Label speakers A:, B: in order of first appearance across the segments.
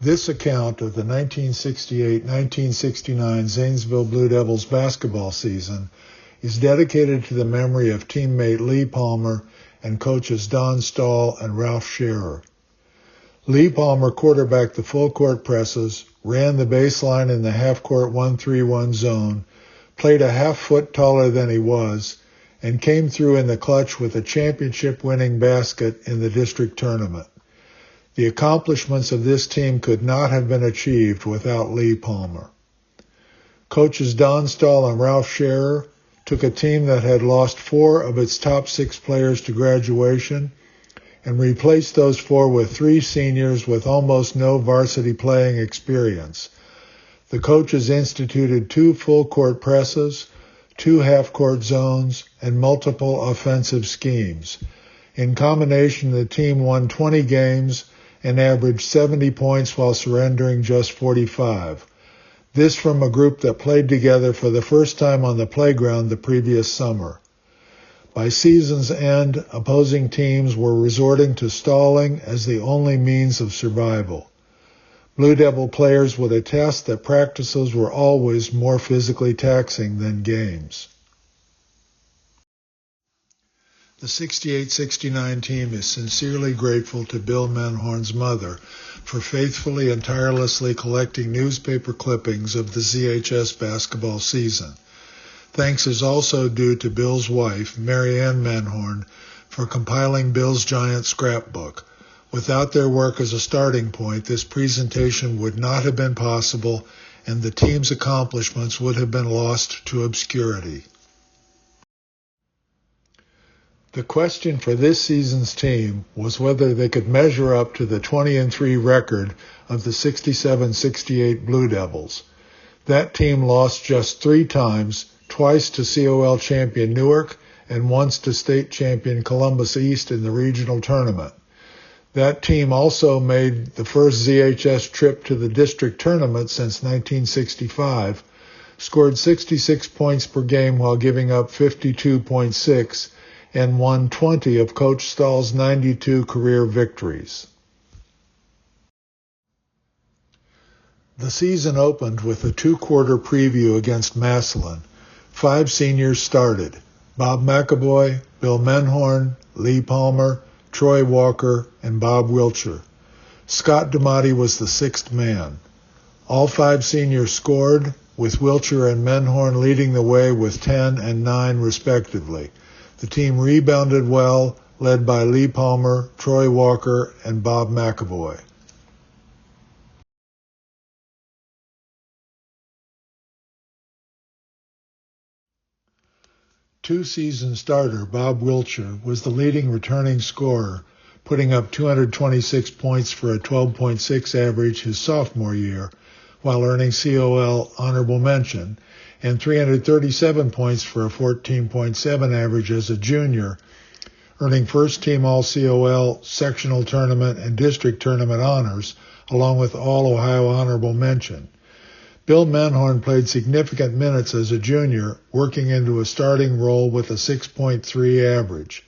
A: This account of the 1968-1969 Zanesville Blue Devils basketball season is dedicated to the memory of teammate Lee Palmer and coaches Don Stahl and Ralph Scherer. Lee Palmer quarterbacked the full-court presses, ran the baseline in the half-court 1-3-1 zone, played a half-foot taller than he was, and came through in the clutch with a championship-winning basket in the district tournament. The accomplishments of this team could not have been achieved without Lee Palmer. Coaches Don Stahl and Ralph Scherer took a team that had lost 4 of its top 6 players to graduation and replaced those 4 with 3 seniors with almost no varsity playing experience. The coaches instituted 2 full-court presses, 2 half-court zones, and multiple offensive schemes. In combination, the team won 20 games and averaged 70 points while surrendering just 45. This from a group that played together for the first time on the playground the previous summer. By season's end, opposing teams were resorting to stalling as the only means of survival. Blue Devil players would attest that practices were always more physically taxing than games. The 68-69 team is sincerely grateful to Bill Menhorn's mother for faithfully and tirelessly collecting newspaper clippings of the ZHS basketball season. Thanks is also due to Bill's wife, Mary Ann Menhorn, for compiling Bill's giant scrapbook. Without their work as a starting point, this presentation would not have been possible, and the team's accomplishments would have been lost to obscurity. The question for this season's team was whether they could measure up to the 20-3 record of the 67-68 Blue Devils. That team lost just 3 times, twice to COL champion Newark and once to state champion Columbus East in the regional tournament. That team also made the first ZHS trip to the district tournament since 1965, scored 66 points per game while giving up 52.6, and won 20 of Coach Stahl's 92 career victories. The season opened with a 2-quarter preview against Massillon. 5 seniors started: Bob McAvoy, Bill Menhorn, Lee Palmer, Troy Walker, and Bob Wiltshire. Scott DeMotti was the 6th man. All 5 seniors scored, with Wiltshire and Menhorn leading the way with 10 and 9 respectively. The team rebounded well, led by Lee Palmer, Troy Walker, and Bob McAvoy. Two-season starter Bob Wiltshire was the leading returning scorer, putting up 226 points for a 12.6 average his sophomore year, while earning COL honorable mention, and 337 points for a 14.7 average as a junior, earning first-team All-COL, sectional tournament, and district tournament honors, along with All-Ohio honorable mention. Bill Menhorn played significant minutes as a junior, working into a starting role with a 6.3 average.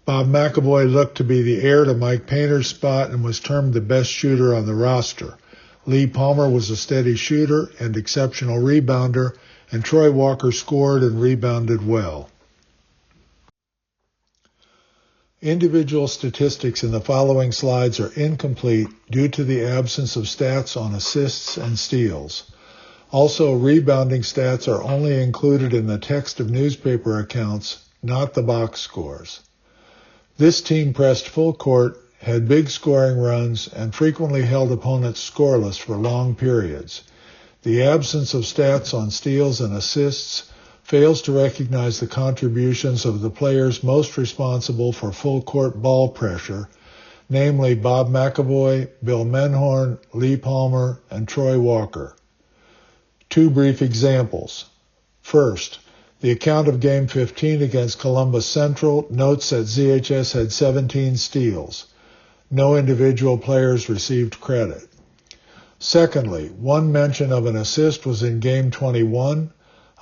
A: Bob McAvoy looked to be the heir to Mike Painter's spot and was termed the best shooter on the roster. Lee Palmer was a steady shooter and exceptional rebounder, and Troy Walker scored and rebounded well. Individual statistics in the following slides are incomplete due to the absence of stats on assists and steals. Also, rebounding stats are only included in the text of newspaper accounts, not the box scores. This team pressed full court, had big scoring runs, and frequently held opponents scoreless for long periods. The absence of stats on steals and assists fails to recognize the contributions of the players most responsible for full court ball pressure, namely Bob McAvoy, Bill Menhorn, Lee Palmer, and Troy Walker. 2 brief examples. First, The account of Game 15 against Columbus Central notes that ZHS had 17 steals. No individual players received credit. Secondly, one mention of an assist was in Game 21,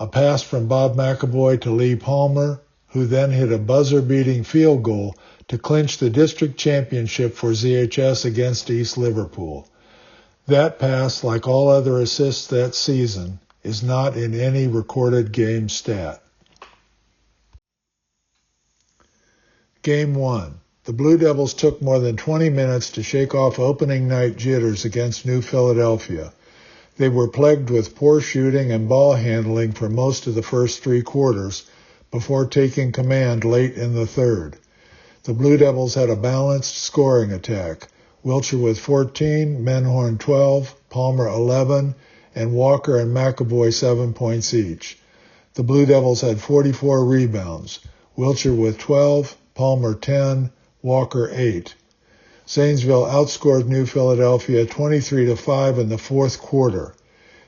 A: a pass from Bob McAvoy to Lee Palmer, who then hit a buzzer-beating field goal to clinch the district championship for ZHS against East Liverpool. That pass, like all other assists that season, is not in any recorded game stat. Game 1. The Blue Devils took more than 20 minutes to shake off opening night jitters against New Philadelphia. They were plagued with poor shooting and ball handling for most of the first 3 quarters before taking command late in the third. The Blue Devils had a balanced scoring attack, Wiltshire with 14, Menhorn 12, Palmer 11, and Walker and McAvoy 7 points each. The Blue Devils had 44 rebounds, Wiltshire with 12, Palmer 10, Walker 8. Zanesville outscored New Philadelphia 23-5 in the fourth quarter.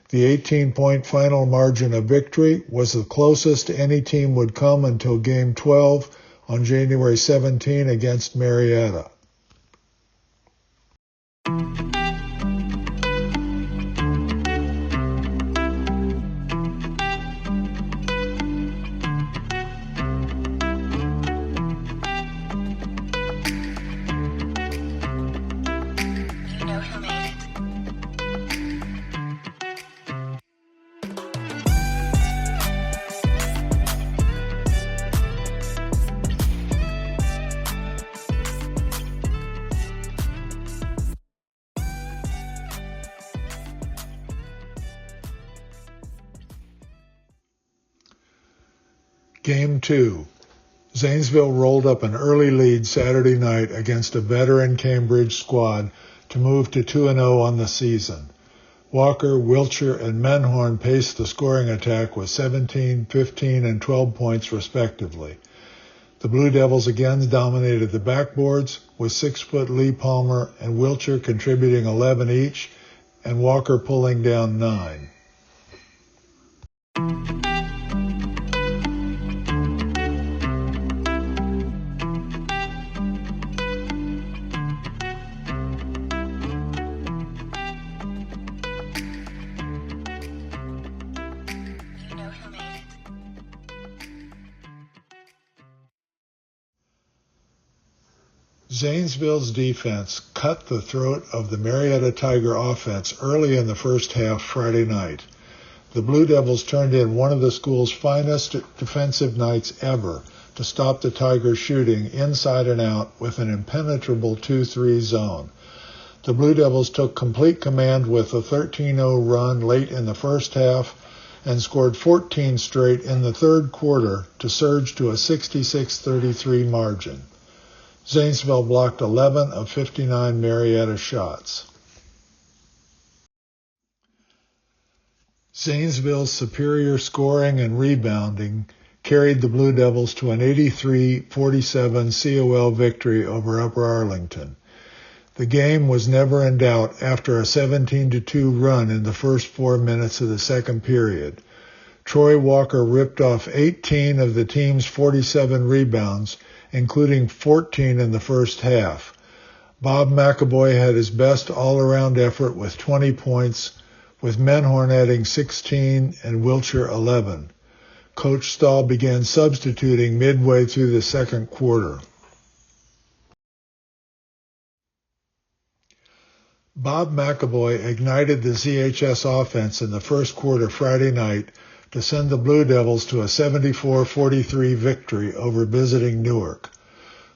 A: The 18-point final margin of victory was the closest any team would come until Game 12 on January 17 against Marietta. Game 2. Zanesville rolled up an early lead Saturday night against a veteran Cambridge squad to move to 2-0 on the season. Walker, Wiltshire, and Menhorn paced the scoring attack with 17, 15, and 12 points respectively. The Blue Devils again dominated the backboards, with 6-foot Lee Palmer and Wiltshire contributing 11 each, and Walker pulling down 9. Zanesville's defense cut the throat of the Marietta Tiger offense early in the first half Friday night. The Blue Devils turned in one of the school's finest defensive nights ever to stop the Tigers shooting inside and out with an impenetrable 2-3 zone. The Blue Devils took complete command with a 13-0 run late in the first half and scored 14 straight in the third quarter to surge to a 66-33 margin. Zanesville blocked 11 of 59 Marietta shots. Zanesville's superior scoring and rebounding carried the Blue Devils to an 83-47 COL victory over Upper Arlington. The game was never in doubt after a 17-2 run in the first 4 minutes of the second period. Troy Walker ripped off 18 of the team's 47 rebounds, including 14 in the first half. Bob McAvoy had his best all-around effort with 20 points, with Menhorn adding 16 and Wiltshire 11. Coach Stahl began substituting midway through the second quarter. Bob McAvoy ignited the ZHS offense in the first quarter Friday night to send the Blue Devils to a 74-43 victory over visiting Newark.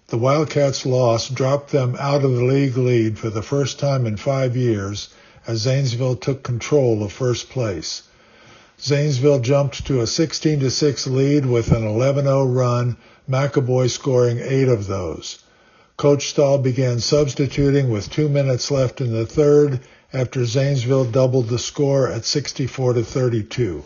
A: The Wildcats' loss dropped them out of the league lead for the first time in 5 years as Zanesville took control of first place. Zanesville jumped to a 16-6 lead with an 11-0 run, McAvoy scoring 8 of those. Coach Stahl began substituting with 2 minutes left in the third after Zanesville doubled the score at 64-32.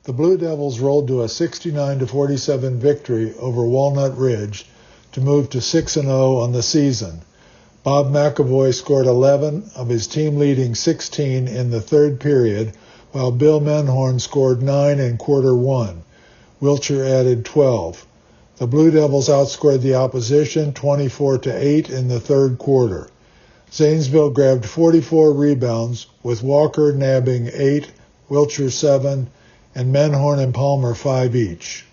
A: The Blue Devils rolled to a 69-47 victory over Walnut Ridge to move to 6-0 on the season. Bob McAvoy scored 11 of his team-leading 16 in the third period, while Bill Menhorn scored 9 in quarter one. Wiltshire added 12. The Blue Devils outscored the opposition 24-8 in the third quarter. Zanesville grabbed 44 rebounds, with Walker nabbing 8, Wiltshire 7, and Menhorn and Palmer 5 each.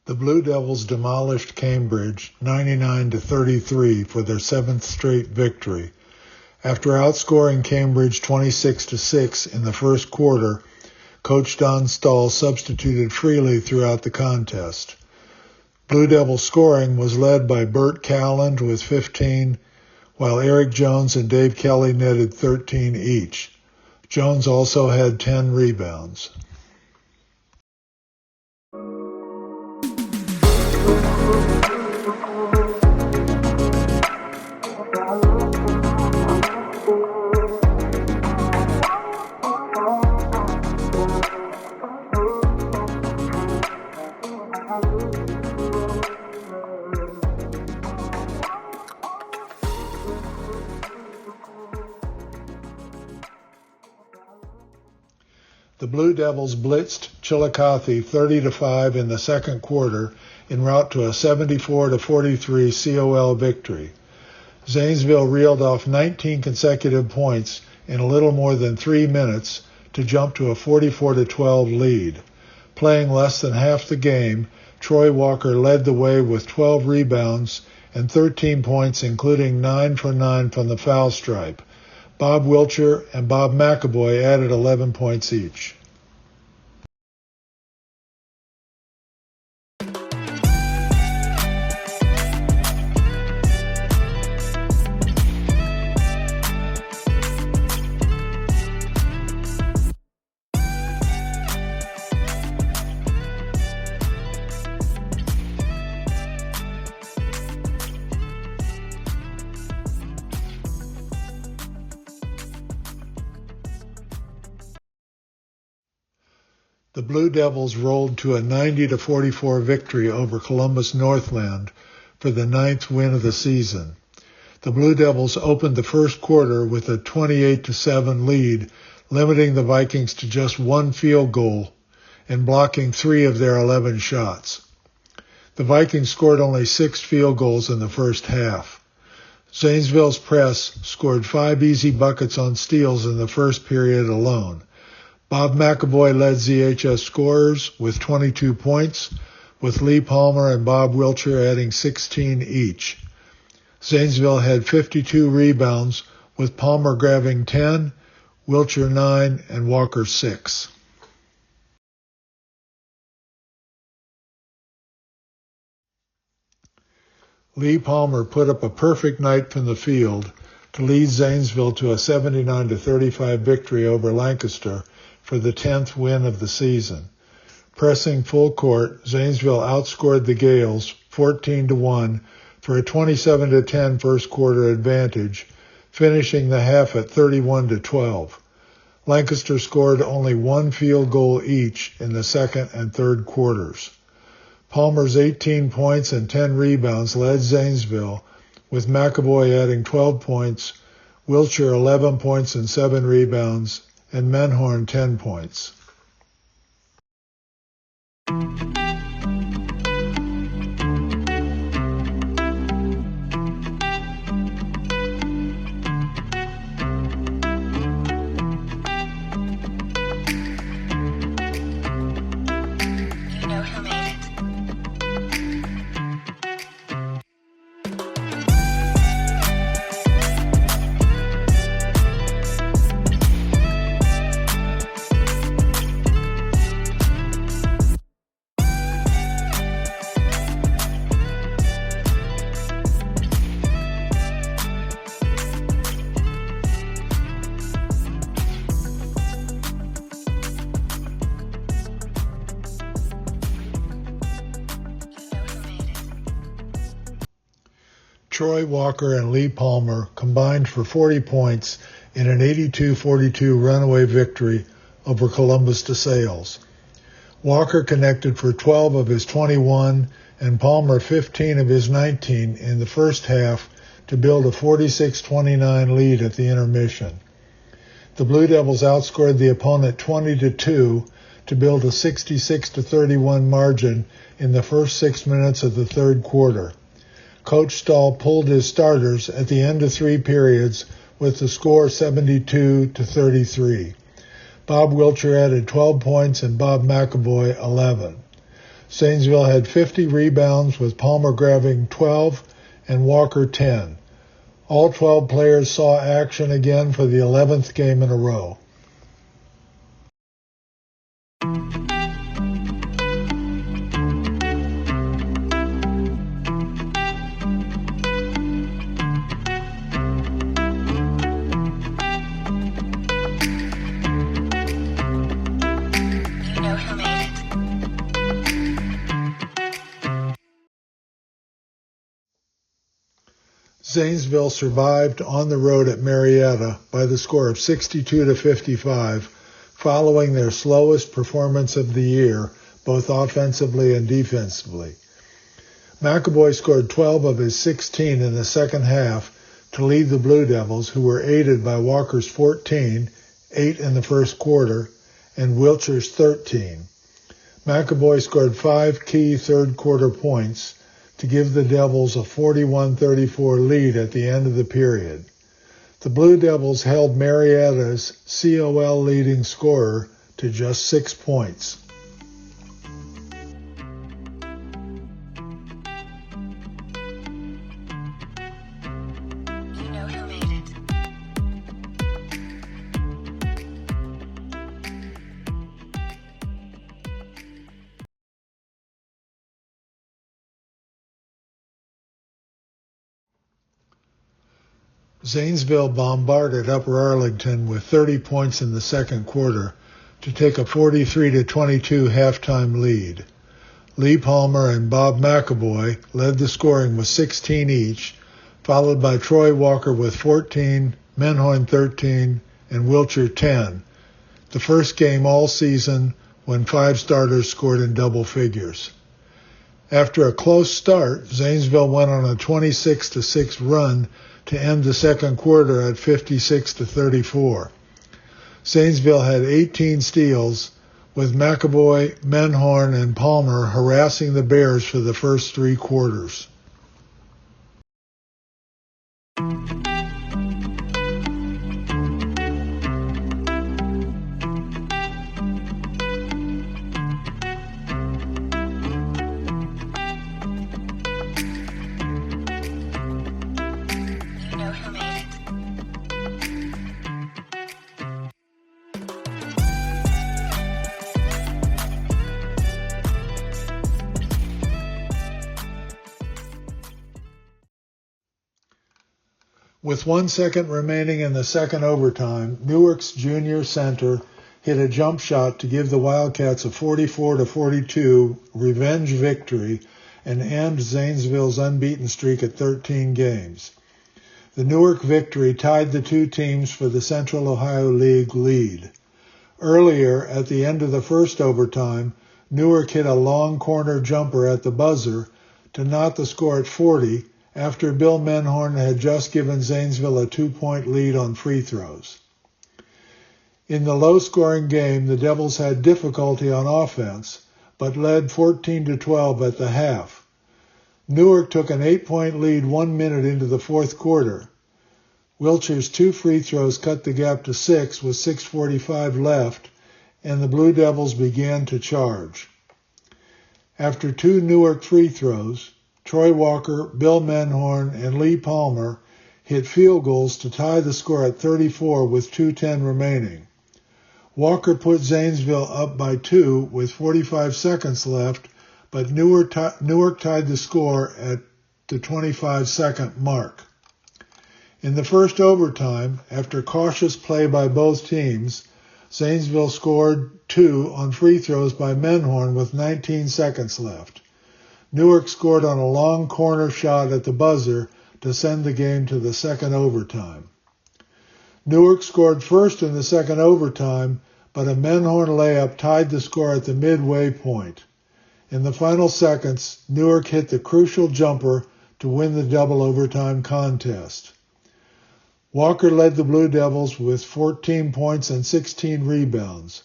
A: The Blue Devils demolished Cambridge 99-33 for their seventh straight victory. After outscoring Cambridge 26-6 in the first quarter, Coach Don Stahl substituted freely throughout the contest. Blue Devil scoring was led by Bert Cowland with 15, while Eric Jones and Dave Kelly netted 13 each. Jones also had 10 rebounds. The Blue Devils blitzed Chillicothe 30-5 in the second quarter en route to a 74-43 COL victory. Zanesville reeled off 19 consecutive points in a little more than 3 minutes to jump to a 44-12 lead. Playing less than half the game, Troy Walker led the way with 12 rebounds and 13 points, including 9 for 9 from the foul stripe. Bob Wiltshire and Bob McAvoy added 11 points each. The Blue Devils rolled to a 90-44 victory over Columbus Northland for the 9th win of the season. The Blue Devils opened the first quarter with a 28-7 lead, limiting the Vikings to just 1 field goal and blocking 3 of their 11 shots. The Vikings scored only 6 field goals in the first half. Zanesville's press scored 5 easy buckets on steals in the first period alone. Bob McAvoy led ZHS scorers with 22 points, with Lee Palmer and Bob Wiltshire adding 16 each. Zanesville had 52 rebounds, with Palmer grabbing 10, Wiltshire 9, and Walker 6. Lee Palmer put up a perfect night from the field to lead Zanesville to a 79-35 victory over Lancaster for the 10th win of the season. Pressing full court, Zanesville outscored the Gales 14-1 for a 27-10 first quarter advantage, finishing the half at 31-12. Lancaster scored only 1 field goal each in the second and third quarters. Palmer's 18 points and 10 rebounds led Zanesville, with McAvoy adding 12 points, Wiltshire 11 points and 7 rebounds, and Menhorn 10 points. Troy Walker and Lee Palmer combined for 40 points in an 82-42 runaway victory over Columbus DeSales. Walker connected for 12 of his 21 and Palmer 15 of his 19 in the first half to build a 46-29 lead at the intermission. The Blue Devils outscored the opponent 20-2 to build a 66-31 margin in the first 6 minutes of the third quarter. Coach Stahl pulled his starters at the end of 3 periods with the score 72-33. Bob Wilcher added 12 points and Bob McAvoy 11. Zanesville had 50 rebounds with Palmer grabbing 12 and Walker 10. All 12 players saw action again for the 11th game in a row. Zanesville survived on the road at Marietta by the score of 62-55, following their slowest performance of the year, both offensively and defensively. McAvoy scored 12 of his 16 in the second half to lead the Blue Devils, who were aided by Walker's 14, 8 in the first quarter, and Wilcher's 13. McAvoy scored 5 key third-quarter points to give the Devils a 41-34 lead at the end of the period. The Blue Devils held Marietta's COL leading scorer to just 6 points. Zanesville bombarded Upper Arlington with 30 points in the second quarter to take a 43-22 halftime lead. Lee Palmer and Bob McAvoy led the scoring with 16 each, followed by Troy Walker with 14, Menhorn 13, and Wilcher 10, the first game all season when 5 starters scored in double figures. After a close start, Zanesville went on a 26-6 run to end the second quarter at 56-34. Zanesville had 18 steals, with McAvoy, Menhorn, and Palmer harassing the Bears for the first 3 quarters. With 1 second remaining in the second overtime, Newark's junior center hit a jump shot to give the Wildcats a 44-42 revenge victory and end Zanesville's unbeaten streak at 13 games. The Newark victory tied the 2 teams for the Central Ohio League lead. Earlier, at the end of the first overtime, Newark hit a long corner jumper at the buzzer to knot the score at 40 after Bill Menhorn had just given Zanesville a 2-point lead on free throws. In the low-scoring game, the Devils had difficulty on offense, but led 14-12 at the half. Newark took an 8-point lead 1 minute into the fourth quarter. Wilcher's 2 free throws cut the gap to 6 with 6:45 left, and the Blue Devils began to charge. After 2 Newark free throws, Troy Walker, Bill Menhorn, and Lee Palmer hit field goals to tie the score at 34 with 2:10 remaining. Walker put Zanesville up by 2 with 45 seconds left, but Newark tied the score at the 25-second mark. In the first overtime, after cautious play by both teams, Zanesville scored 2 on free throws by Menhorn with 19 seconds left. Newark scored on a long corner shot at the buzzer to send the game to the second overtime. Newark scored first in the second overtime, but a Menhorn layup tied the score at the midway point. In the final seconds, Newark hit the crucial jumper to win the double overtime contest. Walker led the Blue Devils with 14 points and 16 rebounds.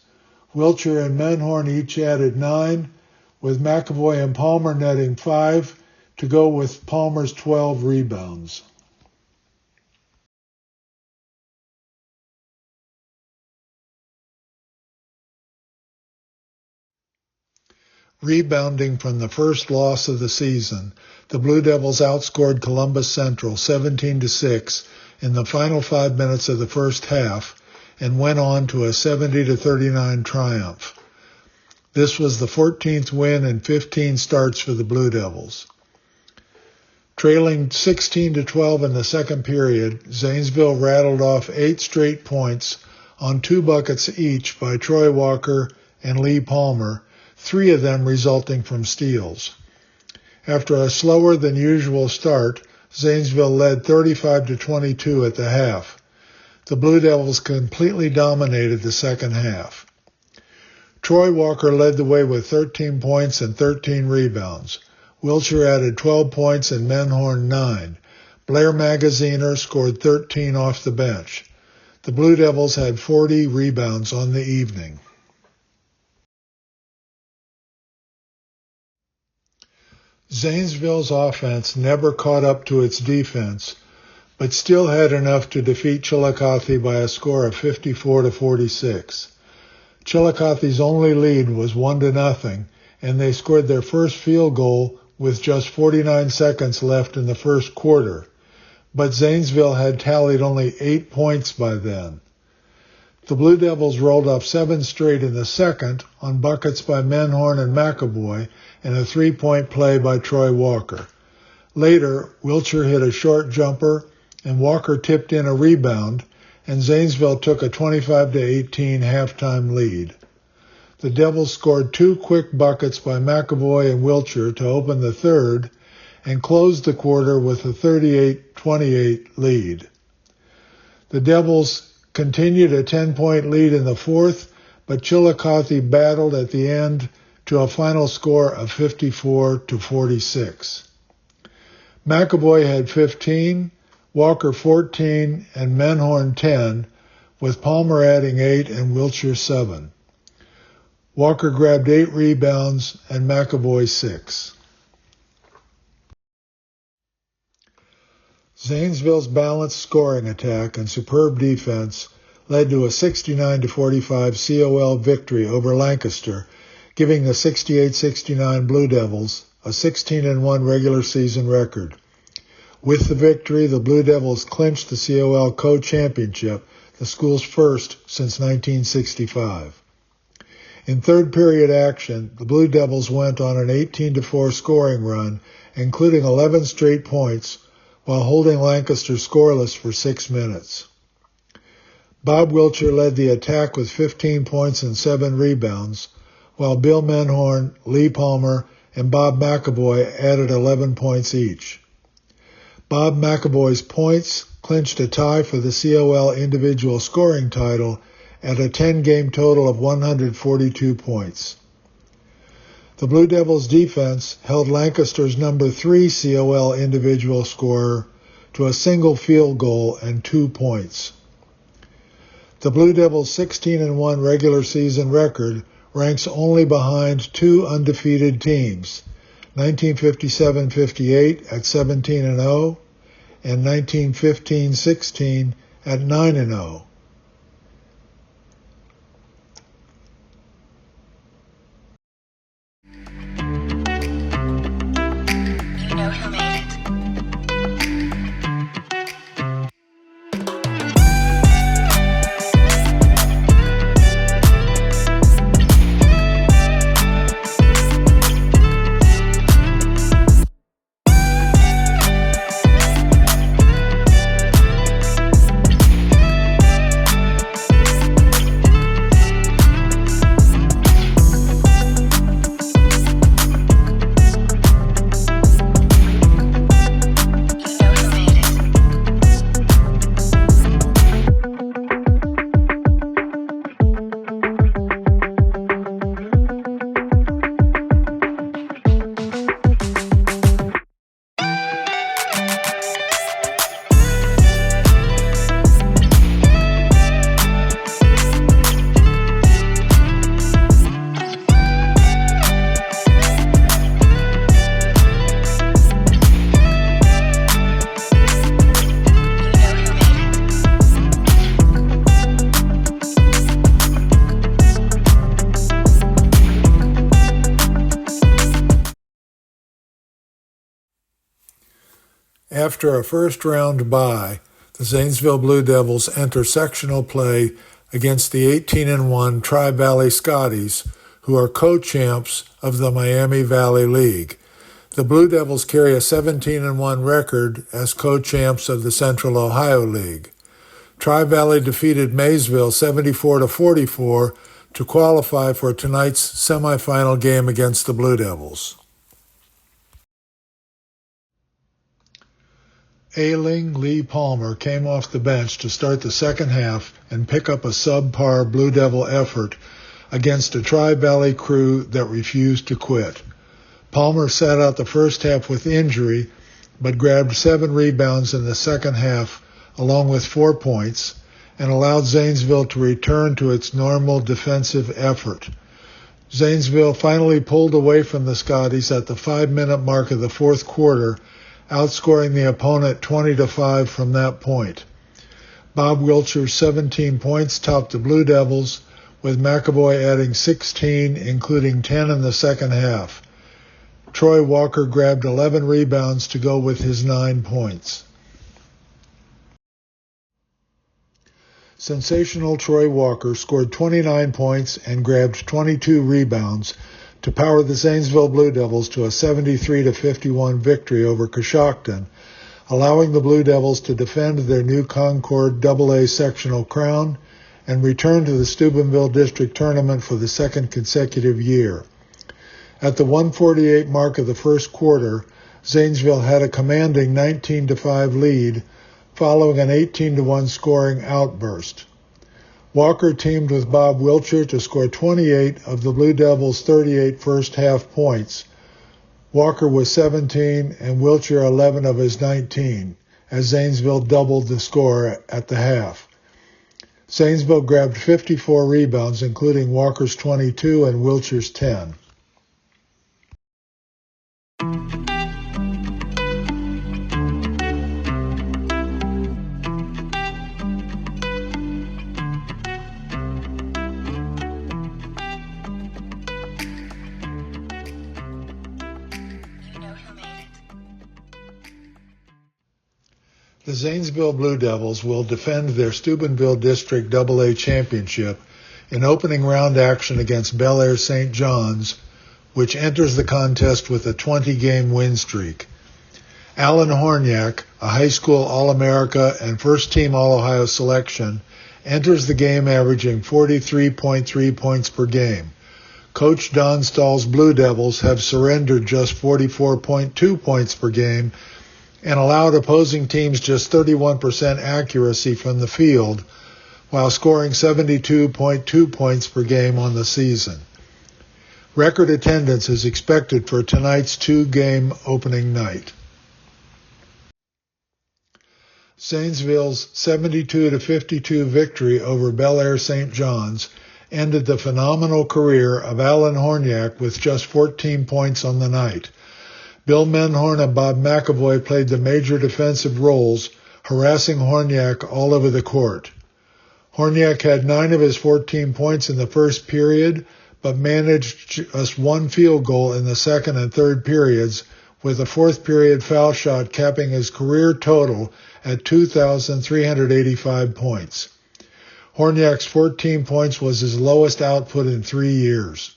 A: Wiltshire and Menhorn each added 9, with McAvoy and Palmer netting 5 to go with Palmer's 12 rebounds. Rebounding from the first loss of the season, the Blue Devils outscored Columbus Central 17-6 in the final 5 minutes of the first half and went on to a 70-39 triumph. This was the 14th win in 15 starts for the Blue Devils. Trailing 16-12 in the second period, Zanesville rattled off 8 straight points on 2 buckets each by Troy Walker and Lee Palmer, 3 of them resulting from steals. After a slower than usual start, Zanesville led 35-22 at the half. The Blue Devils completely dominated the second half. Troy Walker led the way with 13 points and 13 rebounds. Wiltshire added 12 points and Menhorn 9. Blair Magaziner scored 13 off the bench. The Blue Devils had 40 rebounds on the evening. Zanesville's offense never caught up to its defense, but still had enough to defeat Chillicothe by a score of 54-46. Chillicothe's only lead was 1-0, and they scored their first field goal with just 49 seconds left in the first quarter, but Zanesville had tallied only 8 points by then. The Blue Devils rolled off 7 straight in the second on buckets by Menhorn and McAvoy and a 3-point play by Troy Walker. Later, Wiltshire hit a short jumper and Walker tipped in a rebound, and Zanesville took a 25-18 halftime lead. The Devils scored 2 quick buckets by McAvoy and Wiltshire to open the third and closed the quarter with a 38-28 lead. The Devils continued a 10-point lead in the fourth, but Chillicothe battled at the end to a final score of 54-46. McAvoy had 15, Walker 14, and Menhorn 10, with Palmer adding 8 and Wiltshire 7. Walker grabbed 8 rebounds and McAvoy 6. Zanesville's balanced scoring attack and superb defense led to a 69-45 COL victory over Lancaster, giving the 68-69 Blue Devils a 16-1 regular season record. With the victory, the Blue Devils clinched the COL co-championship, the school's first since 1965. In third period action, the Blue Devils went on an 18-4 scoring run, including 11 straight points, while holding Lancaster scoreless for 6 minutes. Bob Wiltshire led the attack with 15 points and 7 rebounds, while Bill Menhorn, Lee Palmer, and Bob McAvoy added 11 points each. Bob McAvoy's points clinched a tie for the COL individual scoring title at a 10-game total of 142 points. The Blue Devils' defense held Lancaster's number 3 COL individual scorer to a single field goal and 2 points. The Blue Devils' 16-1 regular season record ranks only behind 2 undefeated teams, 1957-58 at 17-0 and 1915-16 at 9-0. After a first-round bye, the Zanesville Blue Devils enter sectional play against the 18-1 Tri-Valley Scotties, who are co-champs of the Miami Valley League. The Blue Devils carry a 17-1 record as co-champs of the Central Ohio League. Tri-Valley defeated Maysville 74-44 to qualify for tonight's semifinal game against the Blue Devils. Ailing Lee Palmer came off the bench to start the second half and pick up a subpar Blue Devil effort against a Tri-Valley crew that refused to quit. Palmer sat out the first half with injury, but grabbed 7 rebounds in the second half along with 4 points, and allowed Zanesville to return to its normal defensive effort. Zanesville finally pulled away from the Scotties at the 5-minute mark of the fourth quarter, outscoring the opponent 20-5 from that point. Bob Wilcher's 17 points topped the Blue Devils, with McAvoy adding 16, including 10 in the second half. Troy Walker grabbed 11 rebounds to go with his 9 points. Sensational Troy Walker scored 29 points and grabbed 22 rebounds to power the Zanesville Blue Devils to a 73-51 victory over Coshocton, allowing the Blue Devils to defend their new Concord AA sectional crown and return to the Steubenville District Tournament for the second consecutive year. At the 1:48 mark of the first quarter, Zanesville had a commanding 19-5 lead following an 18-1 scoring outburst. Walker teamed with Bob Wilcher to score 28 of the Blue Devils' 38 first-half points. Walker was 17 and Wilcher 11 of his 19, as Zanesville doubled the score at the half. Zanesville grabbed 54 rebounds, including Walker's 22 and Wilcher's 10. The Zanesville Blue Devils will defend their Steubenville District AA championship in opening round action against Bel Air St. John's, which enters the contest with a 20-game win streak. Alan Horniak, a high school All-America and first-team All-Ohio selection, enters the game averaging 43.3 points per game. Coach Don Stahl's Blue Devils have surrendered just 44.2 points per game and allowed opposing teams just 31% accuracy from the field, while scoring 72.2 points per game on the season. Record attendance is expected for tonight's 2-game opening night. Zanesville's 72-52 victory over Bel Air St. John's ended the phenomenal career of Alan Horniak with just 14 points on the night. Bill Menhorn and Bob McAvoy played the major defensive roles, harassing Horniak all over the court. Horniak had 9 of his 14 points in the first period, but managed just 1 field goal in the second and third periods, with a fourth-period foul shot capping his career total at 2,385 points. Horniak's 14 points was his lowest output in 3 years.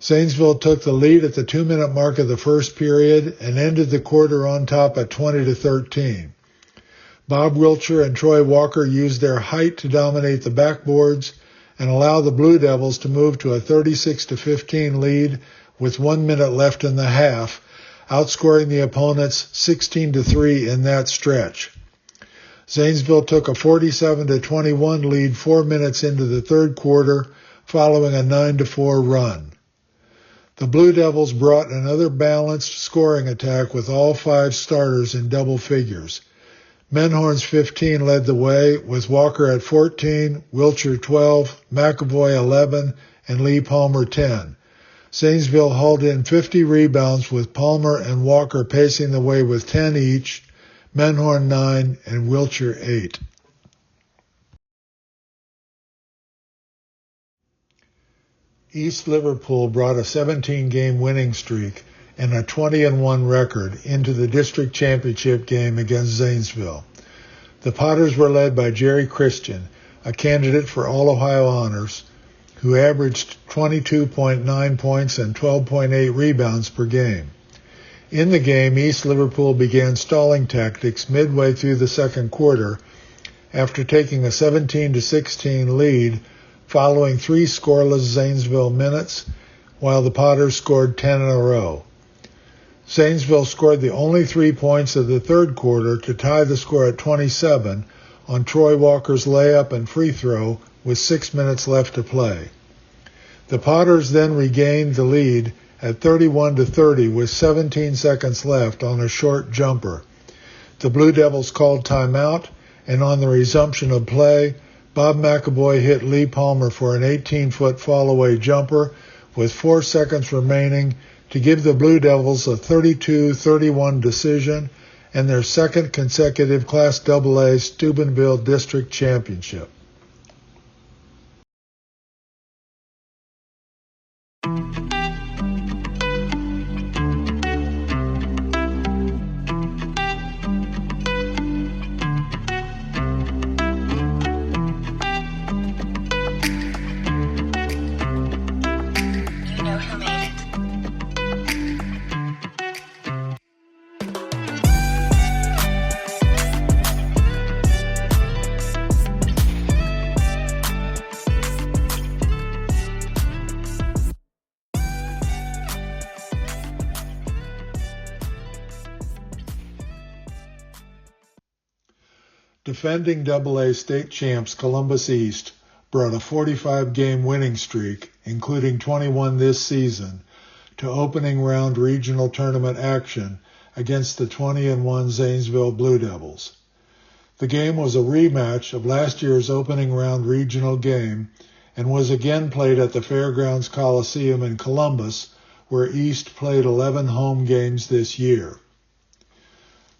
A: Zanesville took the lead at the 2-minute mark of the first period and ended the quarter on top at 20-13. Bob Wilcher and Troy Walker used their height to dominate the backboards and allow the Blue Devils to move to a 36-15 lead with 1 minute left in the half, outscoring the opponents 16-3 in that stretch. Zanesville took a 47-21 lead 4 minutes into the third quarter, following a 9-4 run. The Blue Devils brought another balanced scoring attack with all 5 starters in double figures. Menhorn's 15 led the way, with Walker at 14, Wilcher 12, McAvoy 11, and Lee Palmer 10. Zanesville hauled in 50 rebounds, with Palmer and Walker pacing the way with 10 each, Menhorn 9, and Wilcher 8. East Liverpool brought a 17-game winning streak, and a 20-1 record into the district championship game against Zanesville. The Potters were led by Jerry Christian, a candidate for All-Ohio honors, who averaged 22.9 points and 12.8 rebounds per game. In the game, East Liverpool began stalling tactics midway through the second quarter after taking a 17-16 lead following 3 scoreless Zanesville minutes, while the Potters scored 10 in a row. Zanesville scored the only 3 points of the third quarter to tie the score at 27 on Troy Walker's layup and free throw with 6 minutes left to play. The Potters then regained the lead at 31-30 with 17 seconds left on a short jumper. The Blue Devils called timeout, and on the resumption of play, Bob McAvoy hit Lee Palmer for an 18-foot fall-away jumper with 4 seconds remaining to give the Blue Devils a 32-31 decision and their second consecutive Class AA Steubenville District Championship. Defending AA state champs Columbus East brought a 45-game winning streak, including 21 this season, to opening round regional tournament action against the 20-1 Zanesville Blue Devils. The game was a rematch of last year's opening round regional game and was again played at the Fairgrounds Coliseum in Columbus, where East played 11 home games this year.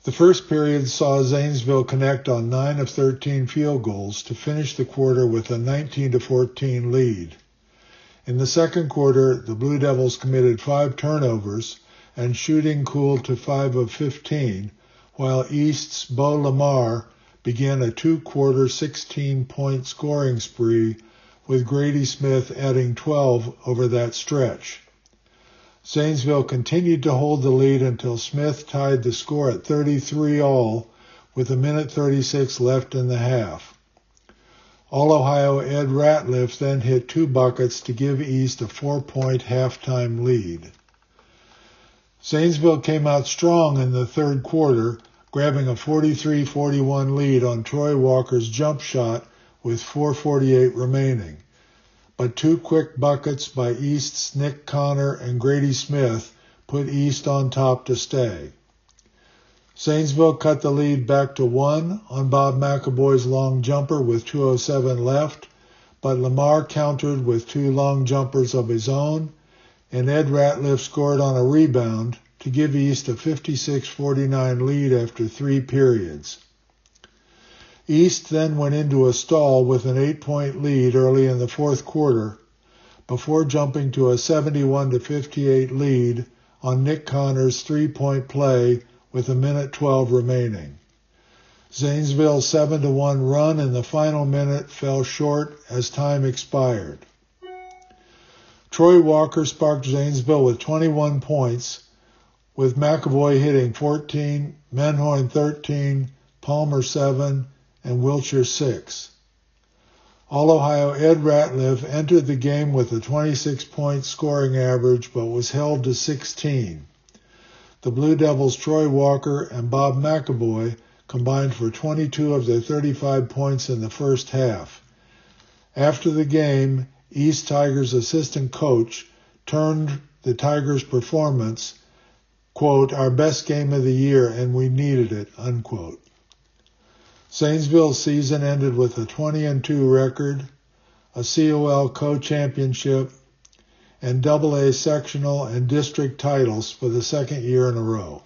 A: The first period saw Zanesville connect on 9 of 13 field goals to finish the quarter with a 19-14 lead. In the second quarter, the Blue Devils committed 5 turnovers and shooting cooled to 5 of 15, while East's Bo Lamar began a 2-quarter 16-point scoring spree, with Grady Smith adding 12 over that stretch. Zanesville continued to hold the lead until Smith tied the score at 33-all with 1:36 left in the half. All-Ohio Ed Ratliff then hit 2 buckets to give East a 4-point halftime lead. Zanesville came out strong in the third quarter, grabbing a 43-41 lead on Troy Walker's jump shot with 4:48 remaining. But 2 quick buckets by East's Nick Connor and Grady Smith put East on top to stay. Zanesville cut the lead back to 1 on Bob McAvoy's long jumper with 2:07 left, but Lamar countered with 2 long jumpers of his own, and Ed Ratliff scored on a rebound to give East a 56-49 lead after 3 periods. East then went into a stall with an 8-point lead early in the fourth quarter before jumping to a 71-58 lead on Nick Connor's 3-point play with 1:12 remaining. Zanesville's 7-1 run in the final minute fell short as time expired. Troy Walker sparked Zanesville with 21 points, with McAvoy hitting 14, Menhorn 13, Palmer 7, and Wiltshire 6. All-Ohio Ed Ratliff entered the game with a 26-point scoring average but was held to 16. The Blue Devils' Troy Walker and Bob McAvoy combined for 22 of their 35 points in the first half. After the game, East Tigers assistant coach termed the Tigers' performance, quote, "our best game of the year and we needed it," unquote. Zanesville's season ended with a 20-2 record, a COL co-championship, and AA sectional and district titles for the second year in a row.